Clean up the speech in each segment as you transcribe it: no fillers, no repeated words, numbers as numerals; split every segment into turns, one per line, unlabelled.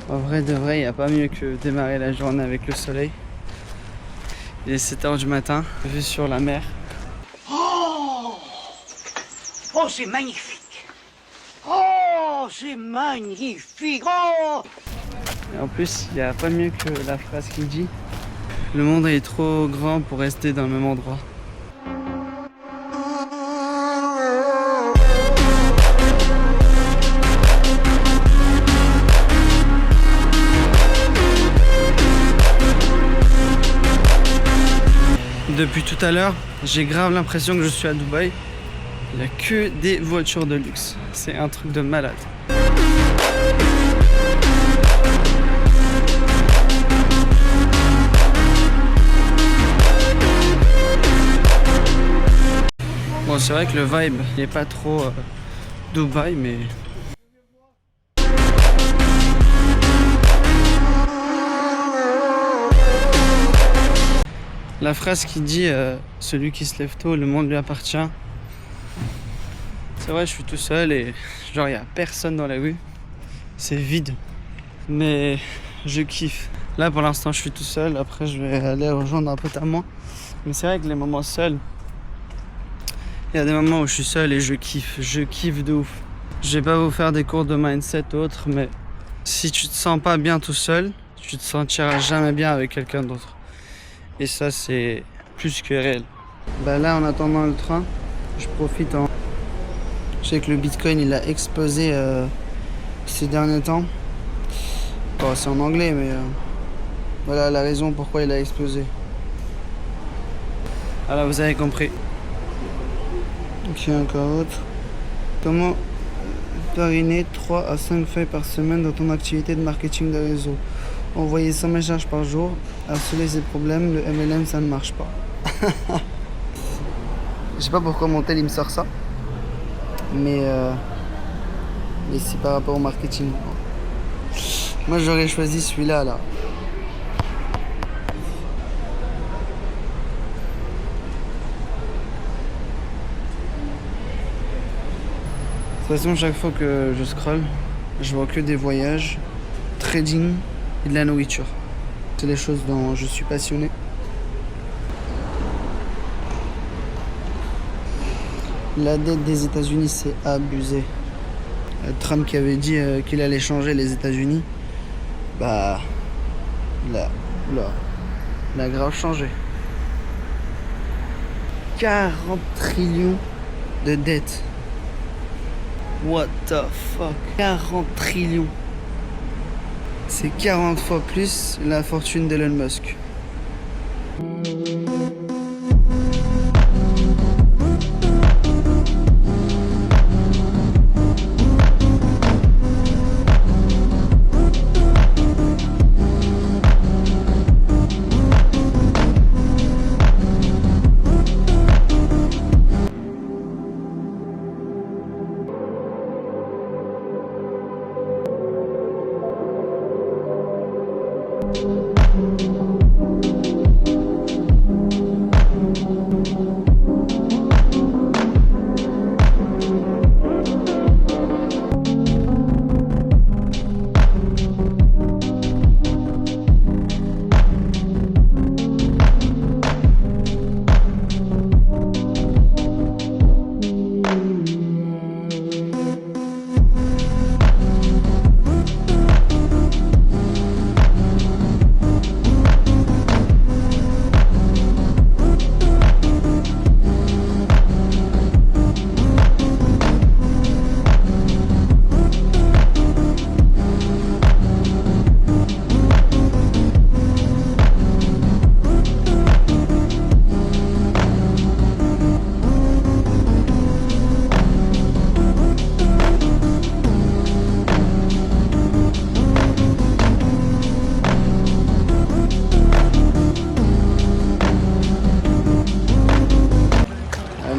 En vrai de vrai, il n'y a pas mieux que démarrer la journée avec le soleil. Il est 7 h du matin, vue sur la mer.
Oh, oh c'est magnifique. Oh, c'est magnifique. Oh.
Et en plus, il n'y a pas mieux que la phrase qui dit « Le monde est trop grand pour rester dans le même endroit ». Depuis tout à l'heure, j'ai grave l'impression que je suis à Dubaï. Il n'y a que des voitures de luxe. C'est un truc de malade. Bon, c'est vrai que le vibe n'est pas trop Dubaï, mais... La phrase qui dit celui qui se lève tôt, le monde lui appartient. C'est vrai, je suis tout seul et genre il n'y a personne dans la rue. C'est vide. Mais je kiffe. Là pour l'instant je suis tout seul. Après je vais aller rejoindre un pote à moi. Mais c'est vrai que les moments seuls, il y a des moments où je suis seul et je kiffe. Je kiffe de ouf. Je vais pas vous faire des cours de mindset ou autre, mais si tu te sens pas bien tout seul, tu te sentiras jamais bien avec quelqu'un d'autre. Et ça, c'est plus que réel. Bah là, en attendant le train, je profite en... Je sais que le Bitcoin, il a explosé ces derniers temps. Bon, c'est en anglais, mais voilà la raison pourquoi il a explosé. Alors, vous avez compris. Ok, encore autre. Comment parrainer 3 à 5 feuilles par semaine dans ton activité de marketing de réseau? Envoyer 100 messages par jour, harceler ses problèmes, le MLM ça ne marche pas. Je sais pas pourquoi mon tel il me sort ça, mais c'est par rapport au marketing. Moi j'aurais choisi celui-là là. De toute façon, chaque fois que je scrolle, je vois que des voyages, trading et de la nourriture. C'est des choses dont je suis passionné. La dette des États-Unis, c'est abusé. Trump qui avait dit qu'il allait changer les États-Unis, bah, là, il a grave changé. 40 trillions de dettes. What the fuck? 40 trillions. C'est 40 fois plus la fortune d'Elon Musk.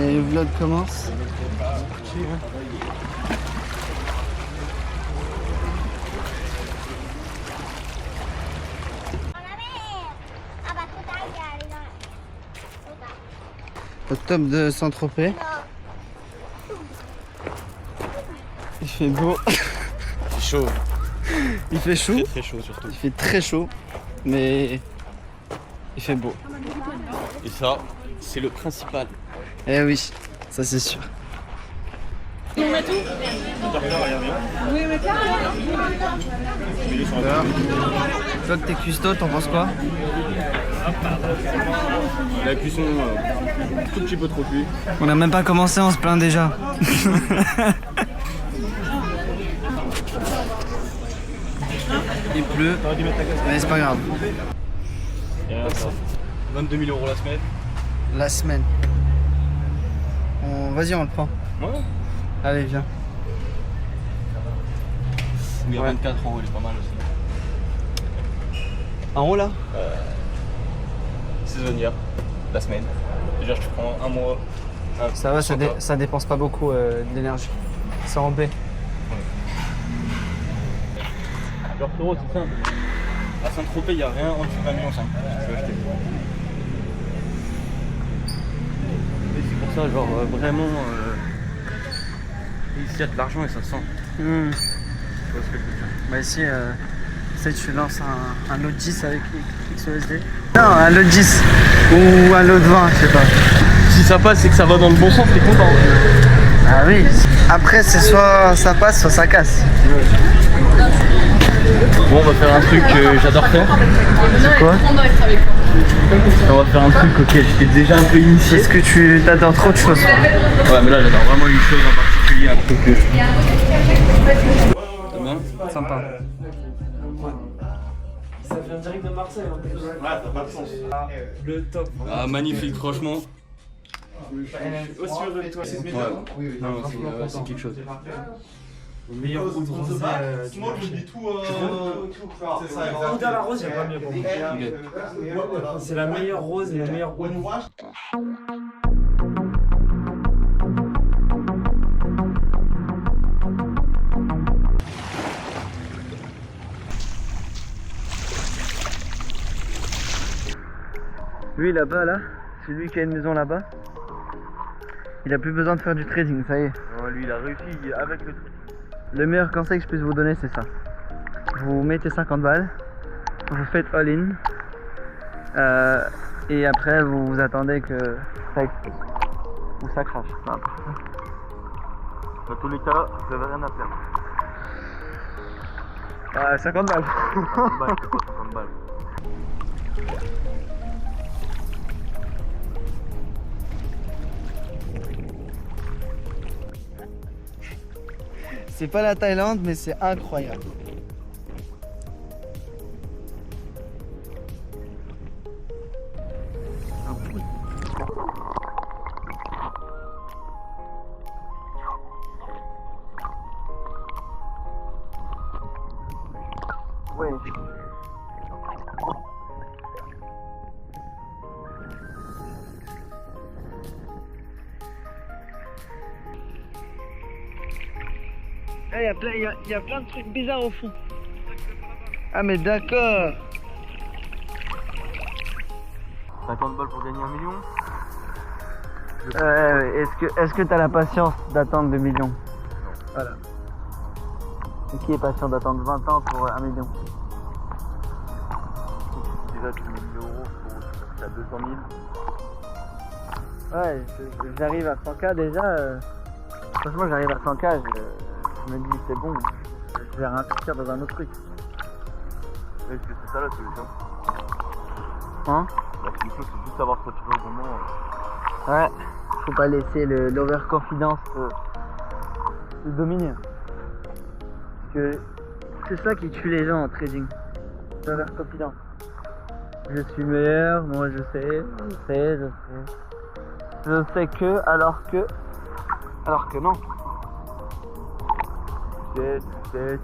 Le vlog commence. Au top de Saint-Tropez. Il fait beau.
C'est chaud.
Il fait chaud.
Très chaud surtout.
Il fait très chaud, mais il fait beau.
Et ça, c'est le principal.
Eh oui, ça c'est sûr. Alors, toi que t'es cuistot, t'en penses quoi?
La cuisson, tout petit peu trop cuit.
On n'a même pas commencé, on se plaint déjà. Il pleut, mais c'est pas grave.
Et là, ça, 22 000 € la semaine.
La semaine. Vas-y, on le prend.
Ouais.
Allez, viens.
Il y a
Ouais.
24 €, il est pas mal aussi.
En haut là?
Saisonnière, la semaine. Déjà, je te prends un mois.
Ça va,
100
ça dépense pas beaucoup d'énergie. C'est en B.
Genre, euros, c'est simple. À Saint-Tropez, il n'y a rien en dessous de 20 millions 5. Si tu veux acheter. Et c'est pour ça, genre, vraiment. Ici, il y a de l'argent et ça se sent. Tu vois ce que je veux dire?
Bah ici, tu sais, tu lances un lot de 10 avec XOSD. Non, un lot de 10 ou un lot de 20, je sais pas.
Si ça passe et que ça va dans le bon sens, t'es content.
Ah oui. Après, c'est soit ça passe, soit ça casse.
Bon, on va faire un truc que j'adore faire.
C'est quoi?
On va faire un truc auquel j'étais déjà un peu initié.
Est-ce que tu t'adores trop de choses?
Ouais, mais là, j'adore vraiment une chose en particulier, un truc que. T'as bien?
Sympa.
Ça vient direct de Marseille en plus. Ouais, ça n'a pas de sens. Le top.
Ah, magnifique, franchement.
Aussi heureux de toi.
Ouais. Non, c'est quelque chose.
Le meilleur goût de rosé du marché. Goût à la rose, il n'y a pas mieux pour moi. C'est la meilleure rose et la meilleure goût.
Lui là-bas, là, c'est lui qui a une maison là-bas. Il a plus besoin de faire du trading, ça y est.
Ouais, lui, il a réussi avec le truc.
Le meilleur conseil que je puisse vous donner, c'est ça. Vous mettez 50 balles, vous faites all-in, et après vous attendez que ça explose. Ou ça crache. Enfin,
Dans tous les cas, vous avez rien à perdre.
50 balles.
50 balles, c'est quoi 50 balles?
C'est pas la Thaïlande, mais c'est incroyable. Ouais. Il y a plein de trucs bizarres au fond. Ah mais d'accord.
50 balles pour gagner 1 million?
Est-ce que t'as la patience d'attendre 2 millions? Voilà. Et qui est patient d'attendre 20 ans pour 1 million?
Déjà, tu mets 1000 € pour à 200 000.
Ouais, j'arrive à 100K déjà. Franchement, j'arrive à 100K, je me dis c'est bon, je vais réinvestir dans un autre truc.
Est-ce que c'est ça la solution?
Hein?
La solution, c'est juste savoir se retirer au moment.
Ouais, faut pas laisser l'overconfidence se dominer. Parce que c'est ça qui tue les gens en trading. L'overconfidence. Je suis meilleur, moi je sais. Je sais que, alors que non.
Tu sais, tu fais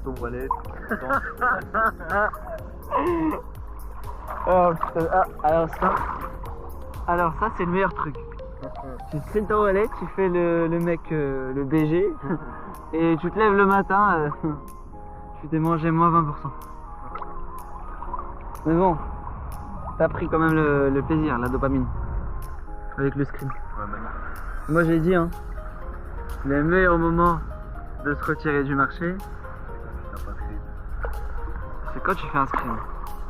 ton wallet, tu
Oh putain, alors ça c'est le meilleur truc. Tu screens ton wallet, tu fais le mec, le BG, et tu te lèves le matin, tu t'es mangé moins 20%. Mais bon, t'as pris quand même le plaisir, la dopamine, avec le screen.
Ouais, magnifique.
Moi j'ai dit, hein, le meilleur moment de se retirer du marché,
T'as pas créé.
C'est quand tu fais un screen.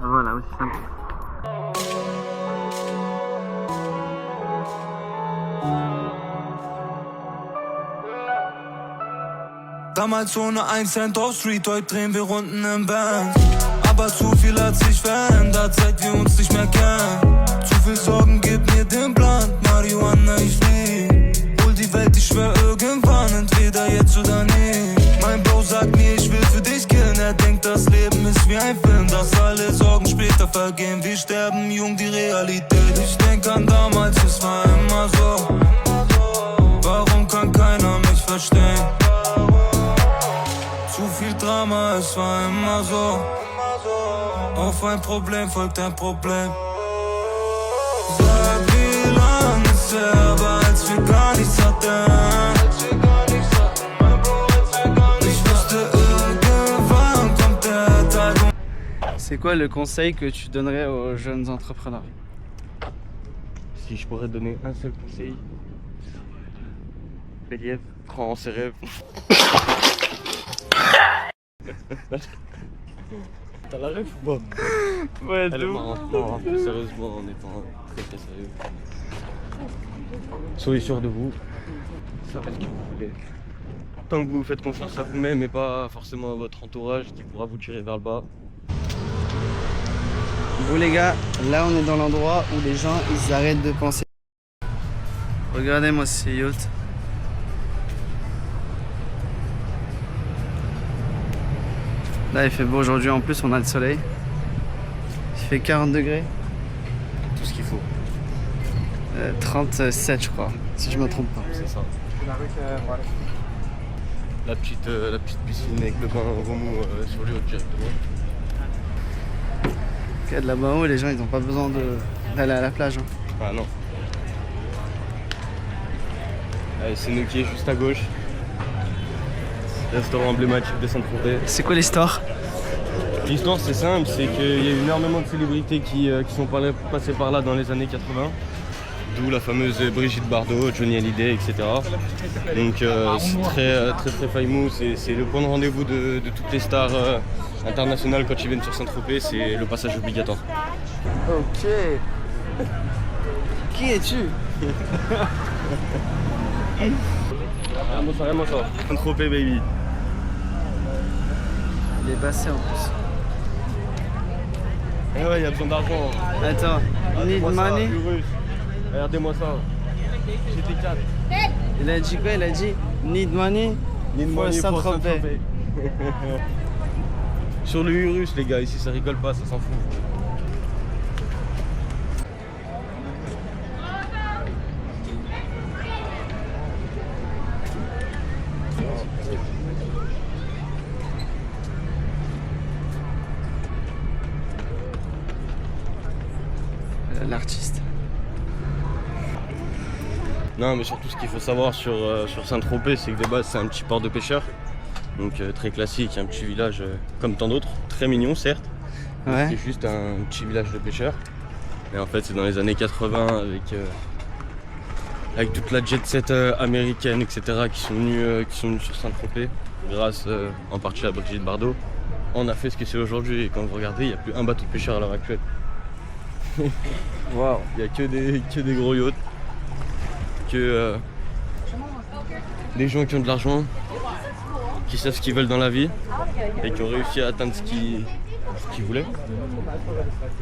Voilà, aussi simple.
Damals ohne 1 Cent auf Street, heute drehen wir Runden im Band. Aber zu viel hat sich verändert, seit wir uns nicht mehr kennen. Zu viel Sorgen, gib mir den Plan, Marihuana, ich flieh. Hol die Welt, ich schwör irgendwann, entweder jetzt oder nie. Mein Bro sagt mir, ich will für dich killen. Er denkt, das Leben ist wie ein Film, dass alle Sorgen später vergehen. Wir sterben jung, die Realität. Ich denk an damals, es war immer so. Warum kann keiner mich verstehen? Zu viel Drama, es war immer so. Auf ein Problem folgt ein Problem. Sag, wie lang ist her, aber als wir gar nichts hatten. Ich wusste, irgendwann kommt der Tag.
C'est quoi le conseil que tu donnerais aux jeunes entrepreneurs?
Si je pourrais donner un seul conseil, Believ, crois en ses rêves. T'as la rêve ou pas?
Ouais,
Elle est marrante, non, sérieusement, en étant très très sérieux. Soyez sûr de vous, ça reste ce que vous voulez. Tant que vous faites confiance à vous-même et pas forcément à votre entourage qui pourra vous tirer vers le bas.
Bon les gars, là on est dans l'endroit où les gens ils arrêtent de penser. Regardez-moi ce yacht. Là il fait beau aujourd'hui, en plus on a le soleil. Il fait 40 degrés.
Tout ce qu'il faut.
37 je crois, si je me trompe pas.
C'est ça. La petite piscine avec le bain remous sur le haut directement.
Ok, de là-bas haut les gens ils ont pas besoin d'aller à la plage. Hein.
Ah non. Allez, c'est nous qui est juste à gauche. Restaurant emblématique de Saint-Tropez.
C'est quoi l'histoire?
L'histoire c'est simple, c'est qu'il y a eu énormément de célébrités qui sont passées par là dans les années 80. D'où la fameuse Brigitte Bardot, Johnny Hallyday, etc. Donc c'est très famous, c'est le point de rendez-vous de toutes les stars internationales quand ils viennent sur Saint-Tropez, c'est le passage obligatoire.
Ok. Qui es-tu?
Vraiment ça. Saint-Tropez baby.
Il est passé en plus.
Eh ouais, il y a besoin d'argent.
Attends, need money?
Regardez-moi ça. J'étais 4.
Il a dit quoi? Il a dit need money?
Pour
Saint-Tropez.
Saint-Tropez. Sur le Urus les gars, ici ça rigole pas, ça s'en fout.
L'artiste.
Non mais surtout ce qu'il faut savoir sur Saint-Tropez, c'est que de base c'est un petit port de pêcheurs. Donc très classique, un petit village comme tant d'autres, très mignon certes.
Ouais.
C'est juste un petit village de pêcheurs. Et en fait c'est dans les années 80 avec toute la jet set américaine, etc. qui sont venus sur Saint-Tropez, grâce en partie à Brigitte Bardot. On a fait ce que c'est aujourd'hui et quand vous regardez, il n'y a plus un bateau de pêcheur à l'heure actuelle. Waouh, il n'y a que des gros yachts, que des gens qui ont de l'argent, qui savent ce qu'ils veulent dans la vie et qui ont réussi à atteindre ce qu'ils voulaient.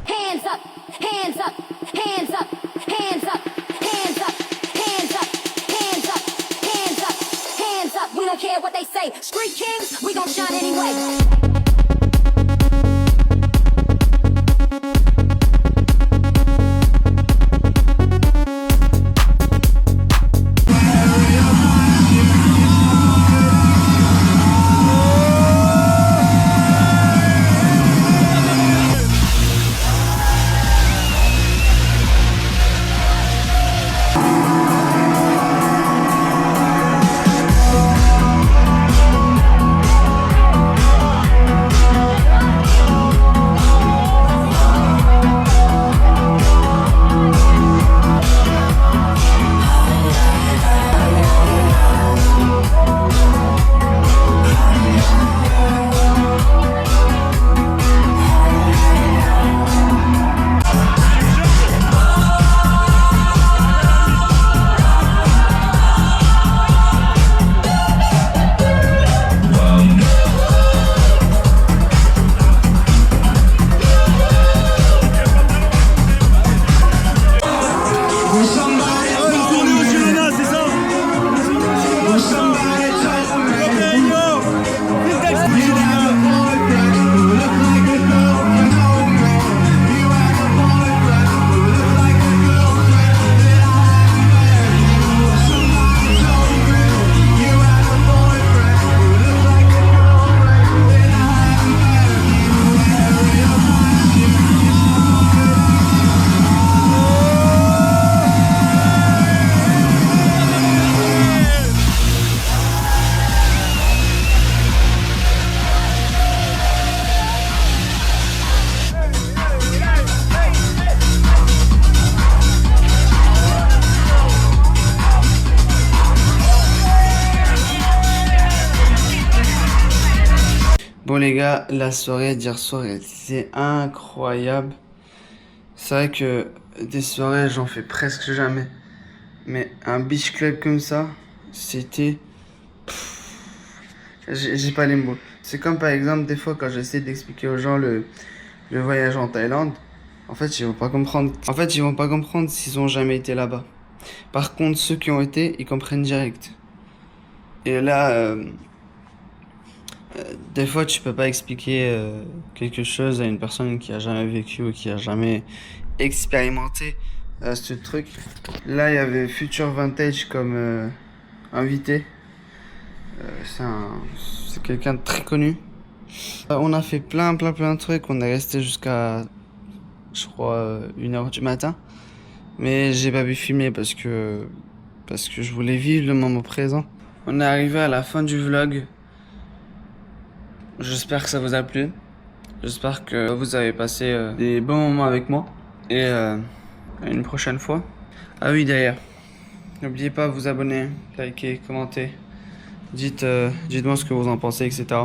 Hands up, hands up, hands up, hands up, hands up, hands up, hands up, hands up, hands up. We don't care what they say. Street kings, we gon' shine anyway.
Bon les gars, la soirée d'hier soir était incroyable. C'est vrai que des soirées j'en fais presque jamais. Mais un beach club comme ça, c'était... J'ai pas les mots. C'est comme par exemple des fois quand j'essaie d'expliquer aux gens le voyage en Thaïlande. En fait, ils vont pas comprendre. En fait, ils vont pas comprendre s'ils ont jamais été là-bas. Par contre, ceux qui ont été, ils comprennent direct. Et là, des fois, tu peux pas expliquer quelque chose à une personne qui a jamais vécu ou qui a jamais expérimenté ce truc. Là, il y avait Future Vintage comme invité. C'est quelqu'un de très connu. On a fait plein de trucs. On est resté jusqu'à, je crois, 1h du matin. Mais j'ai pas pu filmer parce que je voulais vivre le moment présent. On est arrivé à la fin du vlog. J'espère que ça vous a plu. J'espère que vous avez passé des bons moments avec moi. Et à une prochaine fois. Ah oui, d'ailleurs, n'oubliez pas de vous abonner, liker, commenter. Dites-moi ce que vous en pensez, etc.